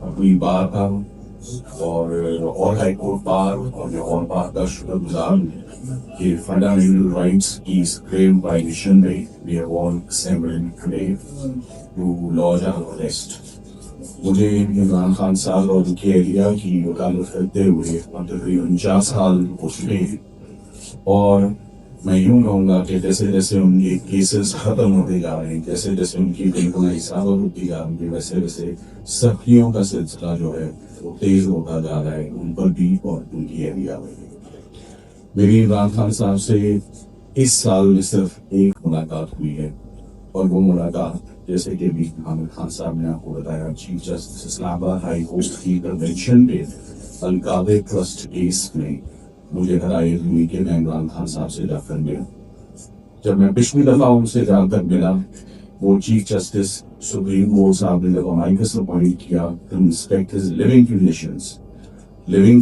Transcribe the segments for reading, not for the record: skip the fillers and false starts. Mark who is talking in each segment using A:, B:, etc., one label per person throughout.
A: اپنی بار کا اور ہائی کورٹ بار اور بار کا شکر گزار ہوں کہ فنڈامنٹل رائٹس کی اس گریو وائلیشن میں we have all assembled today to lodge our protest. مجھے عمران خان صاحب اور ان کے ایریا کی وکالت کرتے ہوئے تقریباً 4 سال ہو چکے ہیں، اور میں یوں کہوں گا کہ جیسے جیسے ان کے کیسز ختم ہوتے جا رہے ہیں، جیسے جیسے ان کی بینکنگ حسابت ہوتی جا رہی ہے، ویسے ویسے سختیوں کا سلسلہ جو ہے وہ تیز ہوتا جا رہا ہے ان پر بھی اور ان کی ایریا میں. میری عمران خان صاحب سے اس سال میں صرف ایک ملاقات ہوئی ہے، اور وہ ملاقات جیسے کہ بھی حامد خان صاحب نے آپ کو بتایا چیف جسٹس اسلام آباد ہائی کورٹ کی کنونشن پہ القادر ٹرسٹ کیس میں مجھے ہدایت ہوئی کہ میں عمران خان صاحب سے جا کر ملا. جب میں پچھلی دفعہ ان سے جا کر ملا، وہ چیف جسٹس سپریم کورٹ صاحب نے جب ہماری کس اپوائنٹ کیا to inspect his living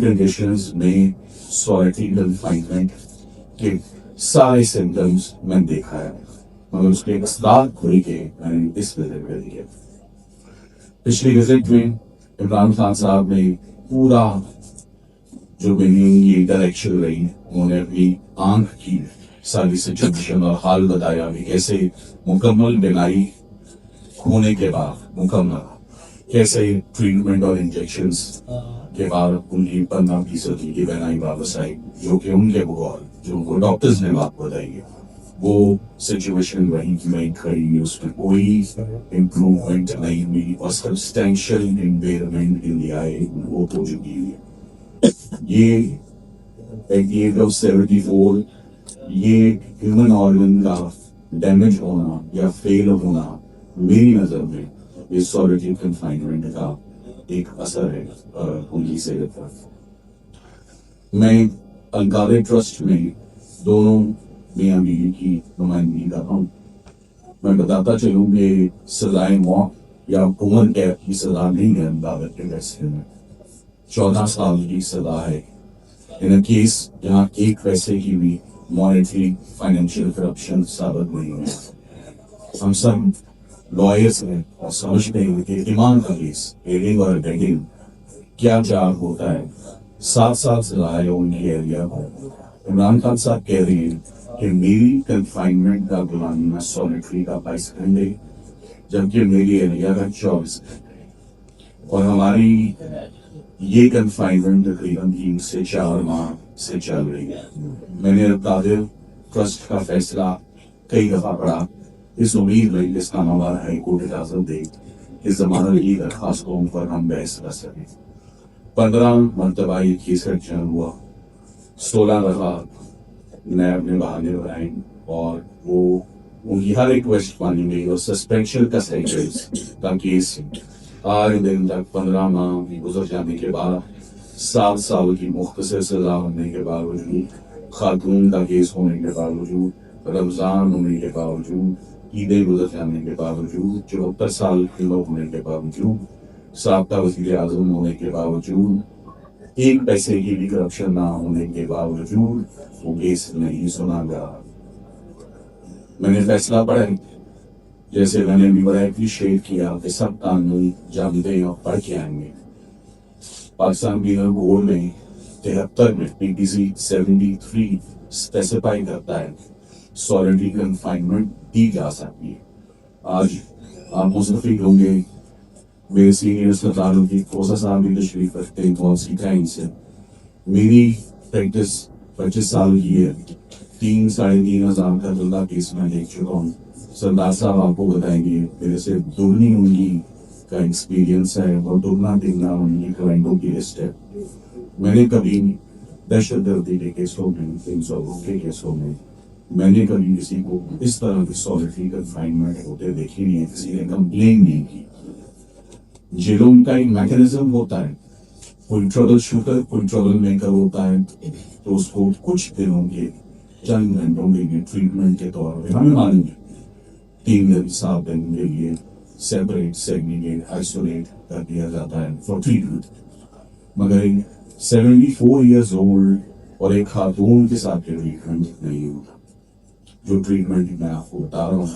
A: conditions میں سولیٹری کنفائنمنٹ کے سارے سمپٹمز میں دیکھا ہے، مگر اس کے اثرات کھل کے میں نے اس وزٹ کر دیا. پچھلی وزٹ میں عمران خان صاحب نے پورا جو میری انٹریکشن رہی، انہوں نے اپنی آنکھ کی ساری سچویشن اور حال بتایا کہ کیسے مکمل بیماری ہونے کے بعد کیسے ٹریٹمنٹ اور انجیکشنز کے بعد ان کی 15% کی بینائی واپس آئی، جو کہ ان کے بغور جو ڈاکٹرز نے بات بتائی ہے وہ سچویشن وہیں کی وہیں کھڑی ہے، اس میں کوئی امپروومنٹ نہیں ہوئی اور سبسٹینشیل امپیئرمنٹ ان دی آئی وہ ہو چکی ہے. یہ ایٹ دی ایج آف 74 یہ ہیومن آرگن کا ڈیمیج ہونا یا فیل ہونا میری نظر میں یہ سولیٹری کنفائنمنٹ کا ایک اثر ہے ان کی صحت پر. میں القادر ٹرسٹ میں دونوں میاں بیوی کی نمائندگی کر رہا ہوں. میں بتاتا چلوں کہ سزائے موت یا عمر قید کی سزا نہیں ہے القادر کے فیصلے میں، 14 سال کی سزا ہے ان کیس جہاں ایک پیسے کی بھی مانیٹری فائنینشیل کرپشن ثابت نہیں ہے. ہم سب لائرس ہیں اور سمجھتے ہیں کہ ایمان کا کیس ایڈنگ اور ابیٹنگ کیا چار ہوتا ہے. 7 سال سزا ہے ان کی ایریا کو. عمران خان صاحب کہہ رہے ہیں کہ میری کنفائنمنٹ کا گلانیہ سولیٹری کا 22 گھنٹے جبکہ میری ایریا کا 24 گھنٹے، اور ہماری یہ کنفائنمنٹ تقریباً 3 سے 4 ماہ سے چل رہی ہے. میں نے القادر ٹرسٹ کا فیصلہ کئی دفعہ پڑھا اس امید میں کہ اسلام آباد ہائی کورٹ اجازت دے کہ ضمانت کی درخواستوں پر ہم بحث کر سکیں. 15 مرتبہ یہ کیس ایکشن ہوا، 16 دفعہ میں اپنے بہانے بنائے اور وہ ان کی ہر ریکویسٹ مانی گئی اور سسپینشن کا سینچریز کا کیس آج دن تک 15 ماہ کی گزر جانے کے بعد 7 سال کی مختصر سزا ہونے کے باوجود، خاتون کا کیس ہونے کے باوجود، رمضان ہونے کے باوجود، عیدیں گزر جانے کے باوجود، 74 سال کی عمر ہونے کے باوجود، سابقہ وزیر اعظم ہونے کے باوجود، ایک پیسے کی بھی کرپشن نہ ہونے کے باوجود وہ کیس نہیں سنا گیا. میں نے فیصلہ پڑھا جیسے میں نے بھی بڑا اپریشیٹ کیا کہ سب قانون جانتے اور پڑھ کے آئیں گے. پاکستان پینل کوڈ میں 73 میں PPC 73 اسپیسیفائی کرتا ہے سولیٹری کنفائنمنٹ دی جا سکتی ہے. آج آپ مستفید ہوں گے میرے سینئر اسپتالوں کی کوسا صاحب بھی تشریف رکھتے ہیں بہت سی ٹائم سے. میری پریکٹس 25 سال کی ہے، 3-3.5 ہزار کا جلدہ کیس میں دیکھ چکا ہوں. سردار صاحب آپ کو بتائیں گے میرے سے دگنی ان کی کا ایکسپیرینس ہے اور دگنا تگنا ان کی کلائنٹوں کی لسٹ ہے. میں نے کبھی دہشت گردی کے کیسوں میں، 300 کے کیسوں میں نے کبھی کسی کو اس طرح کی سولیٹری کنفائنمنٹ ہوتے دیکھی نہیں ہے. کسی نے کمپلین نہیں کی. جیلوں کا ایک میکینزم ہوتا ہے، کوئی ٹربل شوٹر کوئی ٹربل میکر ہوتا ہے تو اس کو کچھ دنوں کے چند گھنٹوں کے ٹریٹمنٹ کے طور پہ ہمیں معلوم ہے 3 دن 7 دن کے لیے سیپریٹ سیگریگیٹ آئسولیٹ کر دیا جاتا ہے فار ٹریٹمنٹ. مگر ایک 74 ایئرز اولڈ اور ایک خاتون کے ساتھ ٹریٹمنٹ نہیں ہوتا. جو ٹریٹمنٹ میں آپ کو بتا رہا ہوں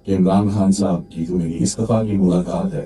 A: کہ عمران خان صاحب کی جو میری اس دفعہ کی ملاقات ہے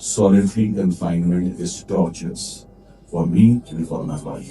A: solitary confinement is torturous for me and for my wife.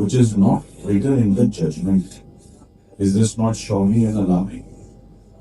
A: which is not written in the judgment. Is this not shocking and alarming?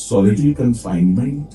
A: Solitary confinement,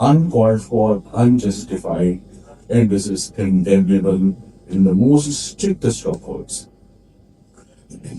A: uncalled for, unjustified, and this is condemnable in the most strictest of words.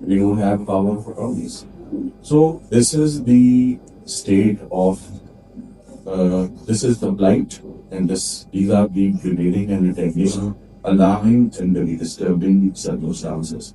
A: we don't have power for all these. So this is the state of this is the blight, and these are the prevailing and retaliation, alarming and very disturbing circumstances.